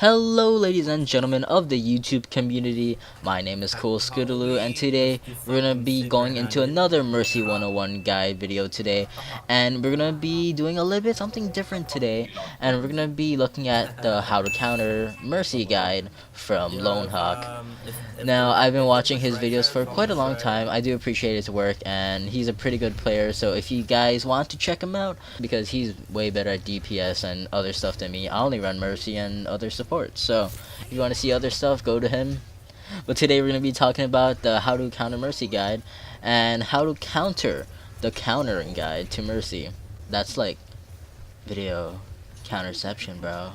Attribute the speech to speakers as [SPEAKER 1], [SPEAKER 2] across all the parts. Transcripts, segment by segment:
[SPEAKER 1] Hello ladies and gentlemen of the YouTube community, my name is Scootaloo, and today we're going to be going into another Mercy 101 guide video today, and we're going to be doing a little bit something different today, and we're going to be looking at the how to counter Mercy guide from Lone Hawk. Now, I've been watching his videos for quite a long time. I do appreciate his work, and he's a pretty good player, so if you guys want to check him out, because he's way better at DPS and other stuff than me. I only run Mercy and other support, so if you want to see other stuff, go to him. But today we're going to be talking about the how to counter Mercy guide, and how to counter the countering guide to Mercy. That's like video counterception, bro.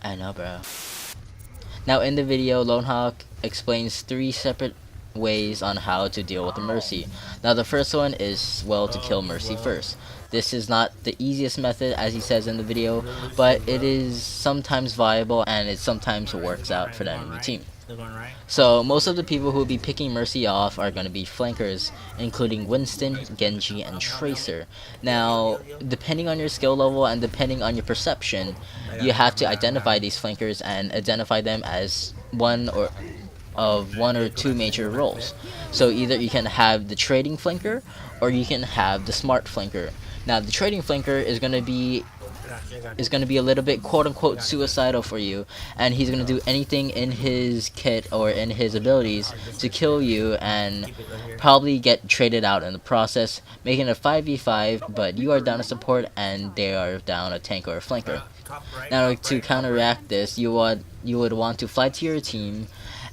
[SPEAKER 1] I know, bro. Now in the video, Lone Hawk explains 3 separate ways on how to deal with the Mercy. Now the first one is, well, to kill Mercy first. This is not the easiest method, as he says in the video, but it is sometimes viable and it sometimes works out for the enemy team. So most of the people who will be picking Mercy off are going to be flankers, including Winston, Genji, and Tracer. Now, depending on your skill level and depending on your perception, you have to identify these flankers and identify them as one or two major roles. So either you can have the trading flanker or you can have the smart flanker. Now the trading flanker is going to be a little bit quote-unquote suicidal for you, and he's going to do anything in his kit or in his abilities to kill you and probably get traded out in the process, making it a 5v5, but you are down a support and they are down a tank or a flanker. Now to counteract this, you would want to fly to your team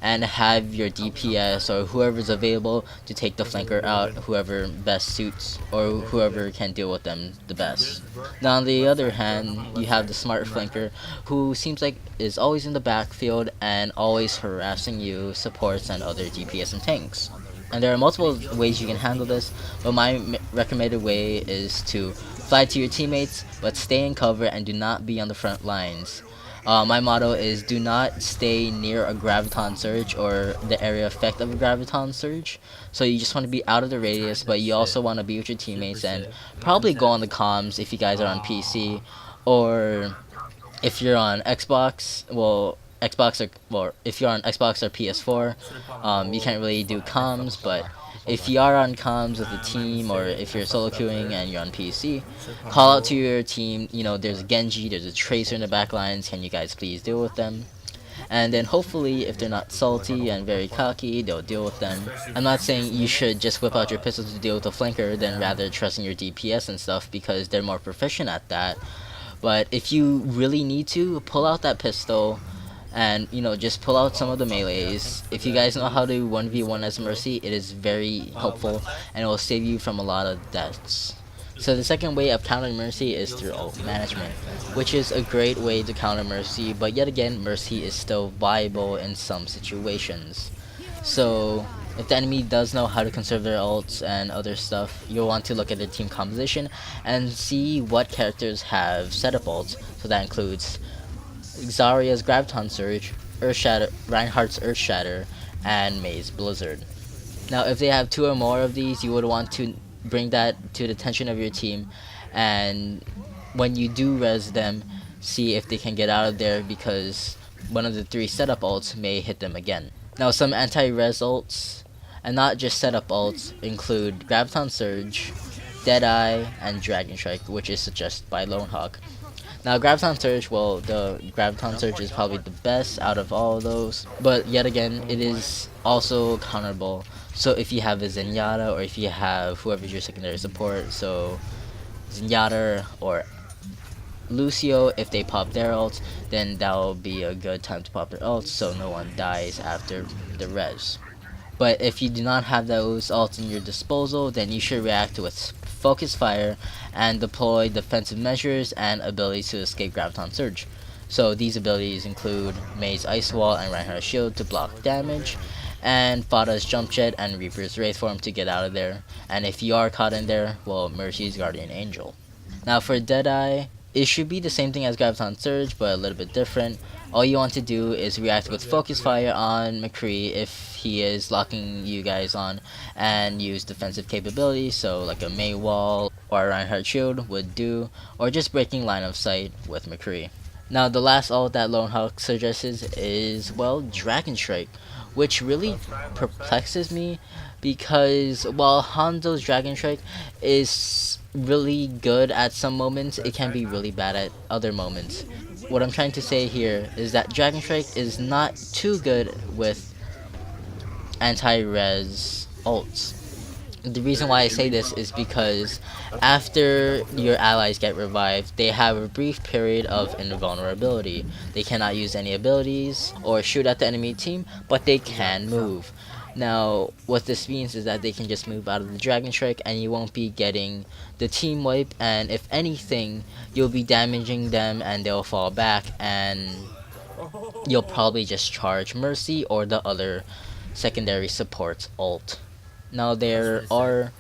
[SPEAKER 1] and have your DPS or whoever's available to take the flanker out, whoever best suits or whoever can deal with them the best. Now on the other hand, you have the smart flanker, who seems like is always in the backfield and always harassing you, supports, and other DPS and tanks. And there are multiple ways you can handle this, but my recommended way is to fly to your teammates, but stay in cover and do not be on the front lines. My motto is do not stay near a graviton surge or the area effect of a graviton surge. So you just want to be out of the radius, but you also want to be with your teammates and probably go on the comms if you guys are on PC, or if you're on Xbox. If you're on Xbox or PS4, you can't really do comms, but if you are on comms with a team, or if you're solo queuing and you're on PC, call out to your team, there's a Genji, there's a Tracer in the back lines, can you guys please deal with them? And then hopefully, if they're not salty and very cocky, they'll deal with them. I'm not saying you should just whip out your pistol to deal with a flanker, then rather trusting your DPS and stuff, because they're more proficient at that. But if you really need to, pull out that pistol, and just pull out some of the melees. If you guys know how to 1v1 as Mercy, it is very helpful and it will save you from a lot of deaths. So the second way of countering Mercy is through ult management, which is a great way to counter Mercy, but yet again, Mercy is still viable in some situations. So if the enemy does know how to conserve their ults and other stuff, you'll want to look at their team composition and see what characters have setup ults. So that includes Zarya's Graviton Surge, Reinhardt's Earth Shatter, and Mei's Blizzard. Now if they have 2 or more of these, you would want to bring that to the attention of your team, and when you do res them, see if they can get out of there, because one of the 3 setup ults may hit them again. Now some anti-res ults, and not just setup ults, include Graviton Surge, Deadeye, and Dragon Strike, which is suggested by Lone Hawk. Now Graviton Surge, well, the Graviton Surge is probably the best out of all of those, but yet again, it is also counterable. So if you have a Zenyatta, or if you have whoever's your secondary support, so Zenyatta or Lucio, if they pop their ults, then that will be a good time to pop their ults so no one dies after the res. But if you do not have those ults in your disposal, then you should react with focus fire and deploy defensive measures and abilities to escape Graviton Surge. So these abilities include Mei's Ice Wall and Reinhardt's Shield to block damage, and Fada's Jump Jet and Reaper's Wraith Form to get out of there. And if you are caught in there, well, Mercy's Guardian Angel. Now for Deadeye, it should be the same thing as Graviton Surge, but a little bit different. All you want to do is react with Focus Fire on McCree if he is locking you guys on, and use defensive capabilities, so like a Mei Wall or a Reinhardt Shield would do, or just breaking line of sight with McCree. Now the last ult that Lone Hawk suggests is, well, Dragon Strike, which really perplexes me because while Hanzo's Dragon Strike is really good at some moments, it can be really bad at other moments. What I'm trying to say here is that Dragon Strike is not too good with anti-res ults. The reason why I say this is because after your allies get revived, they have a brief period of invulnerability. They cannot use any abilities or shoot at the enemy team, but they can move. Now, what this means is that they can just move out of the Dragon Strike and you won't be getting the team wipe, and if anything, you'll be damaging them and they'll fall back, and you'll probably just charge Mercy or the other secondary support's ult. Now there are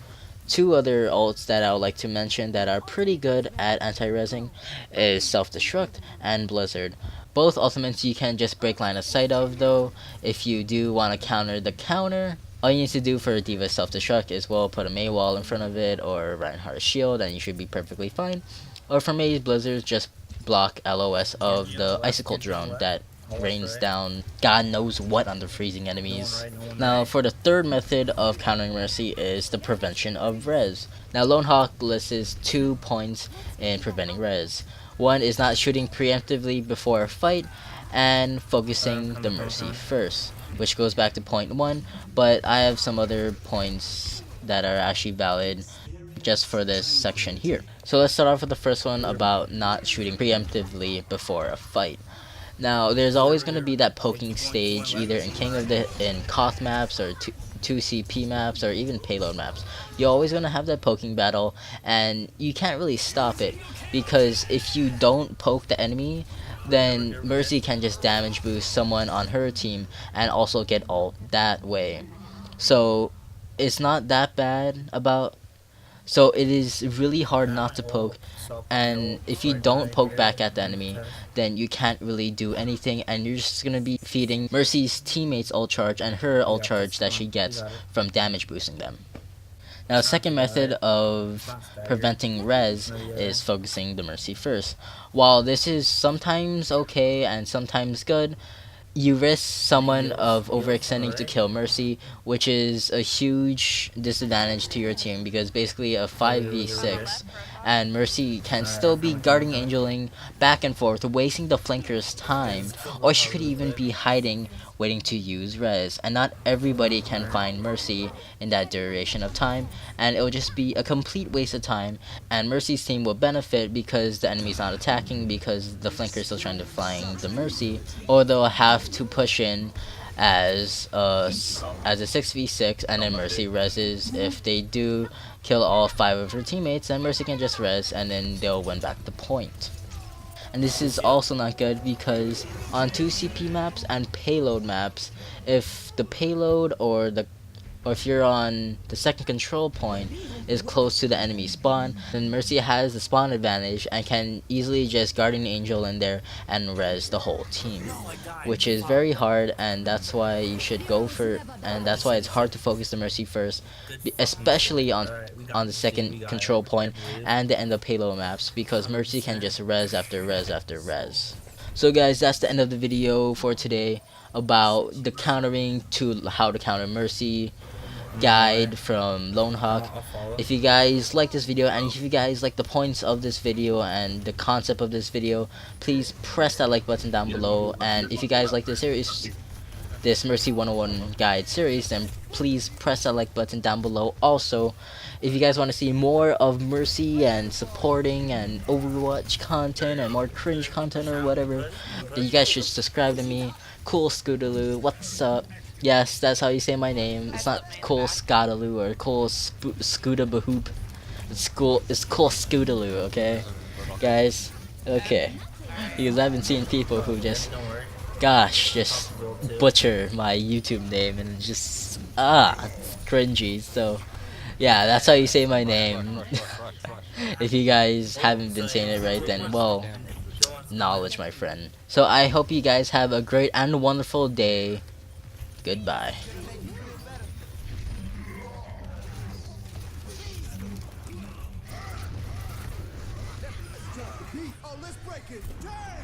[SPEAKER 1] two other ults that I would like to mention that are pretty good at anti-resing is Self-Destruct and Blizzard. Both ultimates you can just break line of sight of, though. If you do want to counter the counter, all you need to do for Diva's Self-Destruct is, well, put a Mei wall in front of it or Reinhardt's shield and you should be perfectly fine. Or for Mei's Blizzard, just block LOS of the Icicle drone that rains down God knows what on the freezing enemies. Now for the third method of countering Mercy is the prevention of res. Now Lone Hawk lists 2 points in preventing res. One is not shooting preemptively before a fight and focusing the Mercy first, which goes back to point 1, but I have some other points that are actually valid just for this section here. So let's start off with the first one about not shooting preemptively before a fight. Now, there's always going to be that poking stage, either in Koth maps or 2CP maps or even payload maps. You're always going to have that poking battle, and you can't really stop it because if you don't poke the enemy, then Mercy can just damage boost someone on her team and also get ult that way. So it's not that bad about. So it is really hard not to poke, and if you don't poke back at the enemy, then you can't really do anything, and you're just gonna be feeding Mercy's teammates ult charge and her ult charge that she gets from damage boosting them. Now the second method of preventing res is focusing the Mercy first. While this is sometimes okay and sometimes good, you risk someone of overextending to kill Mercy, which is a huge disadvantage to your team because basically a 5v6 and Mercy can still be guarding angeling back and forth, wasting the flanker's time, or she could even be hiding waiting to use res, and not everybody can find Mercy in that duration of time, and it will just be a complete waste of time, and Mercy's team will benefit because the enemy's not attacking because the flanker's still trying to find the Mercy, or they'll have to push in as a 6v6 and then Mercy reses. If they do kill all 5 of her teammates, then Mercy can just res and then they'll win back the point. And this is also not good because on 2CP maps and payload maps, if the payload or if you're on the second control point is close to the enemy spawn, then Mercy has the spawn advantage and can easily just Guardian Angel in there and res the whole team, which is very hard, and that's why you should go for, and that's why it's hard to focus the Mercy first, especially on the second control point and the end of payload maps, because Mercy can just res after res after res. So guys, that's the end of the video for today about the countering to how to counter Mercy guide from Lone Hawk. If you guys like this video and if you guys like the points of this video and the concept of this video, please press that like button down below. And if you guys like this series, this Mercy 101 guide series, then please press that like button down below. Also, if you guys want to see more of Mercy and supporting and Overwatch content and more cringe content or whatever, then you guys should subscribe to me. Cool Scootaloo, what's up? Yes, that's how you say my name. It's not Cool Scootaloo or Cool Scootabahoop. It's cool Scootaloo, okay? Guys, okay. Because I've been seeing people who just butcher my YouTube name and just, it's cringy. So, yeah, that's how you say my name. If you guys haven't been saying it right, then, well, knowledge, my friend. So I hope you guys have a great and wonderful day. Goodbye.
[SPEAKER 2] Oh, let's break it. Damn!